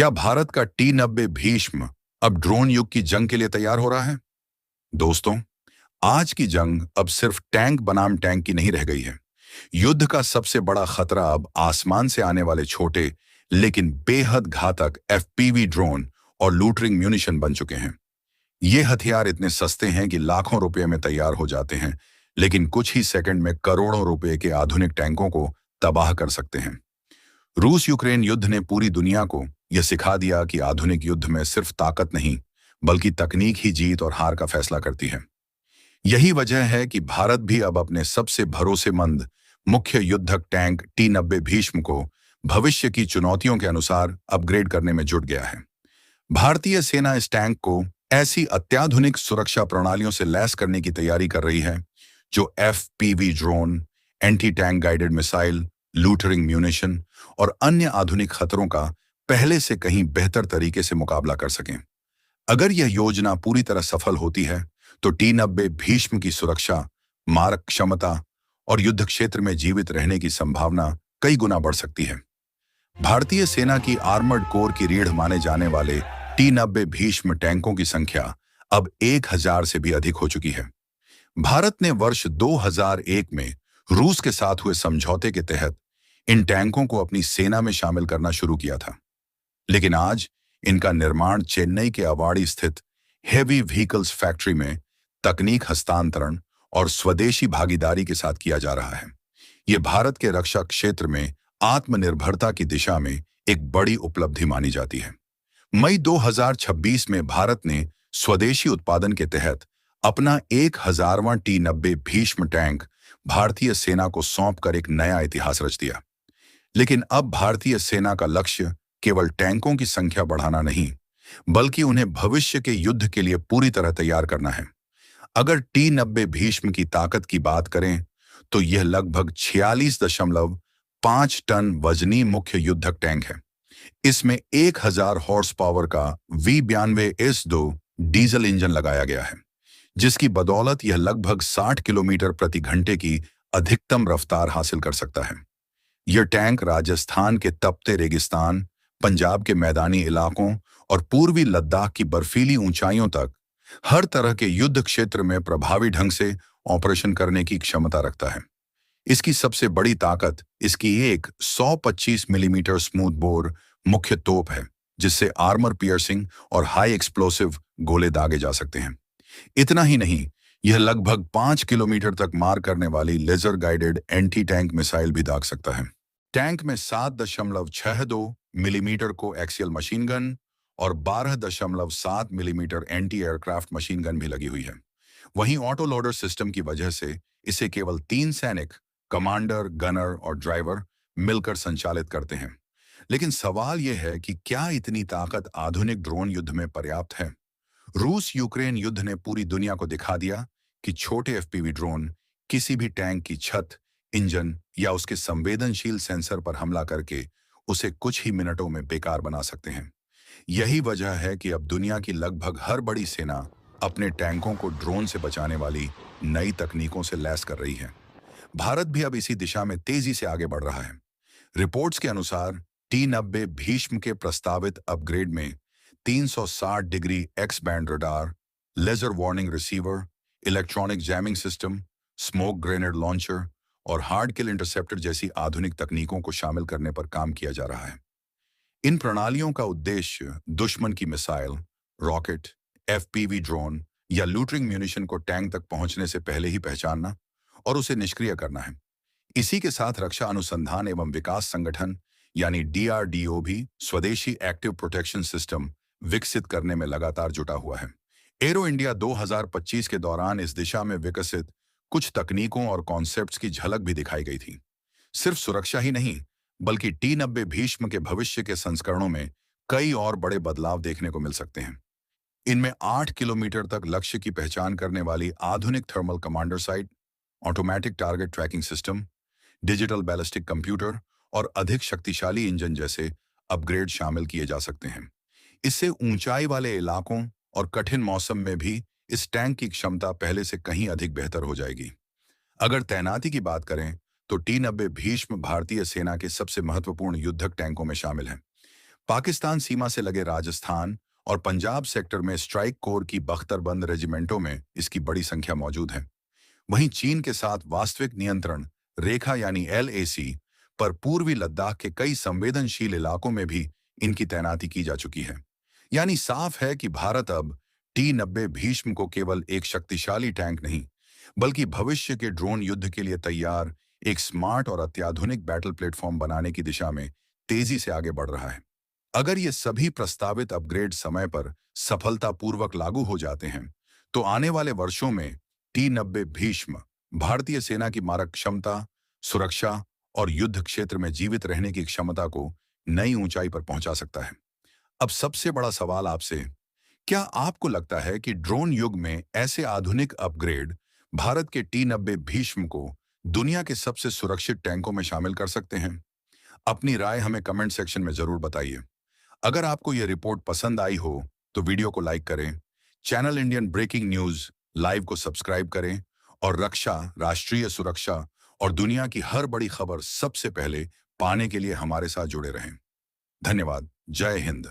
क्या भारत का T-90 भीष्म अब ड्रोन युग की जंग के लिए तैयार हो रहा है? दोस्तों, आज की जंग अब सिर्फ टैंक बनाम टैंक की नहीं रह गई है। युद्ध का सबसे बड़ा खतरा अब आसमान से आने वाले छोटे लेकिन बेहद घातक FPV ड्रोन और लूटरिंग म्यूनिशन बन चुके हैं। ये हथियार इतने सस्ते हैं कि लाखों रुपए में तैयार हो जाते हैं, लेकिन कुछ ही सेकंड में करोड़ों रुपए के आधुनिक टैंकों को तबाह कर सकते हैं। रूस यूक्रेन युद्ध ने पूरी दुनिया को यह सिखा दिया कि आधुनिक युद्ध में सिर्फ ताकत नहीं, बल्कि तकनीक ही जीत और हार का फैसला करती है। यही वजह है कि भारत भी अब अपने सबसे भरोसेमंद मुख्य युद्धक टैंक T-90 भीष्म को भविष्य की चुनौतियों के अनुसार अपग्रेड करने में जुट गया है। भारतीय सेना इस टैंक को ऐसी अत्याधुनिक सुरक्षा प्रणालियों से लैस करने की तैयारी कर रही है जो FPV drone, anti tank guided missile, loitering munition और अन्य आधुनिक खतरों का पहले से कहीं बेहतर तरीके से मुकाबला कर सकें। अगर यह योजना पूरी तरह सफल होती है, तो T-90 भीष्म की सुरक्षा, मारक क्षमता और युद्ध क्षेत्र में जीवित रहने की संभावना कई गुना बढ़ सकती है। भारतीय सेना की आर्मर्ड कोर की रीढ़ माने जाने वाले T-90 भीष्म टैंकों की संख्या अब 1000 से भी अधिक हो चुकी है। भारत ने वर्ष 2001 में रूस के साथ हुए समझौते के तहत इन टैंकों को अपनी सेना में शामिल करना शुरू किया था, लेकिन आज इनका निर्माण चेन्नई के अवाड़ी स्थित हेवी व्हीकल्स फैक्ट्री में तकनीक हस्तांतरण और स्वदेशी भागीदारी के साथ किया जा रहा है। ये भारत के रक्षा क्षेत्र में आत्मनिर्भरता की दिशा में एक बड़ी उपलब्धि मानी जाती है। मई 2026 में भारत ने स्वदेशी उत्पादन के तहत अपना 1000वां T-90 भीष्म टैंक भारतीय सेना को सौंपकर एक नया इतिहास रच दिया। लेकिन अब भारतीय सेना का लक्ष्य केवल टैंकों की संख्या बढ़ाना नहीं, बल्कि उन्हें भविष्य के युद्ध के लिए पूरी तरह तैयार करना है। अगर T-90 भीष्म की ताकत की बात करें, तो यह लगभग 46.5 टन वजनी मुख्य युद्धक टैंक है। इसमें 1000 हॉर्स पावर का V92S2 डीजल इंजन लगाया गया है, जिसकी बदौलत यह लगभग 60 किलोमीटर प्रति घंटे की अधिकतम रफ्तार हासिल कर सकता है। यह टैंक राजस्थान के तपते रेगिस्तान, पंजाब के मैदानी इलाकों और पूर्वी लद्दाख की बर्फीली ऊंचाइयों तक हर तरह के युद्ध क्षेत्र में प्रभावी ढंग से ऑपरेशन करने की क्षमता रखता है। इसकी सबसे बड़ी ताकत इसकी एक 125 मिलीमीटर स्मूथ बोर मुख्य तोप है, जिससे आर्मर पियर्सिंग और हाई एक्सप्लोसिव गोले दागे जा सकते हैं। इतना ही नहीं, यह लगभग 5 किलोमीटर तक मार करने वाली laser guided anti tank missile भी दाग सकता है। टैंक में 7.62 मिलीमीटर को एक्सियल मशीन गन और 12.7 millimetre anti aircraft machine gun भी लगी हुई है। वहीं ऑटो लोडर सिस्टम की वजह से इसे केवल 3 सैनिक, कमांडर, गनर और ड्राइवर मिलकर संचालित करते हैं। लेकिन सवाल यह है कि क्या इतनी ताकत आधुनिक ड्रोन युद्ध में पर्याप्त है? रूस यूक्रेन युद्ध ने पूरी दुनिया को दिखा दिया कि छोटे FPV ड्रोन किसी भी टैंक की छत, इंजन या उसके संवेदनशील सेंसर पर हमला करके उसे कुछ ही मिनटों में बेकार बना सकते हैं। यही वजह है कि अब दुनिया की लगभग हर बड़ी सेना अपने टैंकों को ड्रोन से बचाने वाली नई तकनीकों से लैस कर रही है। भारत भी अब इसी दिशा में तेजी से आगे बढ़ रहा है। रिपोर्ट्स के अनुसार T-90 भीष्म के प्रस्तावित अपग्रेड में 360 degree X band radar, laser warning receiver, electronic jamming system, smoke grenade launcher और हार्ड किल इंटरसेप्टर जैसी आधुनिक तकनीकों को शामिल करने पर काम किया जा रहा है। इन प्रणालियों का उद्देश्य दुश्मन की मिसाइल, रॉकेट, FPV ड्रोन या लूटरिंग म्यूनिशन को टैंक तक पहुंचने से पहले ही पहचानना और उसे निष्क्रिय करना है। इसी के साथ रक्षा अनुसंधान एवं विकास संगठन यानी DRDO भी स्वदेशी एक्टिव प्रोटेक्शन सिस्टम विकसित करने में लगातार जुटा हुआ है। एरो इंडिया 2025 के दौरान इस दिशा में विकसित कुछ तकनीकों और कॉन्सेप्ट्स की झलक भी दिखाई गई थी। सिर्फ सुरक्षा ही नहीं, बल्कि T-90 भीष्म के भविष्य के संस्करणों में कई और बड़े बदलाव देखने को मिल सकते हैं। इनमें 8 किलोमीटर तक लक्ष्य की पहचान करने वाली आधुनिक thermal commander site, automatic target tracking system, digital ballistic computer और अधिक शक्तिशाली इंजन जैसे अपग्रेड शामिल किए जा सकते हैं। इससे ऊंचाई वाले इलाकों और कठिन मौसम में भी इस टैंक की क्षमता पहले से कहीं अधिक बेहतर हो जाएगी। अगर तैनाती की बात करें, तो T-90 भीष्म भारतीय सेना के सबसे महत्वपूर्ण युद्धक टैंकों में शामिल है। पाकिस्तान सीमा से लगे राजस्थान और पंजाब सेक्टर में स्ट्राइक कोर की बख्तरबंद रेजिमेंटों में इसकी बड़ी संख्या मौजूद है। वहीं चीन के साथ वास्तविक नियंत्रण रेखा यानी LAC पर पूर्वी लद्दाख के कई संवेदनशील इलाकों में भी इनकी तैनाती की जा चुकी है। यानी साफ है कि भारत अब T-90 भीष्म को केवल एक शक्तिशाली टैंक नहीं, बल्कि भविष्य के ड्रोन युद्ध के लिए तैयार एक स्मार्ट और अत्याधुनिक बैटल प्लेटफॉर्म बनाने की दिशा में तेजी से आगे बढ़ रहा है। अगर ये सभी प्रस्तावित अपग्रेड समय पर सफलतापूर्वक लागू हो जाते हैं, तो आने वाले वर्षों में T-90 भीष्म भारतीय सेना की मारक क्षमता, सुरक्षा और युद्ध क्षेत्र में जीवित रहने की क्षमता को नई ऊंचाई पर पहुंचा सकता है। अब सबसे बड़ा सवाल आपसे, क्या आपको लगता है कि ड्रोन युग में ऐसे आधुनिक अपग्रेड भारत के T-90 भीष्म को दुनिया के सबसे सुरक्षित टैंकों में शामिल कर सकते हैं? अपनी राय हमें कमेंट सेक्शन में जरूर बताइए। अगर आपको यह रिपोर्ट पसंद आई हो तो वीडियो को लाइक करें, channel Indian breaking news live को सब्सक्राइब करें और रक्षा, राष्ट्रीय सुरक्षा और दुनिया की हर बड़ी खबर सबसे पहले पाने के लिए हमारे साथ जुड़े रहें। धन्यवाद। जय हिंद।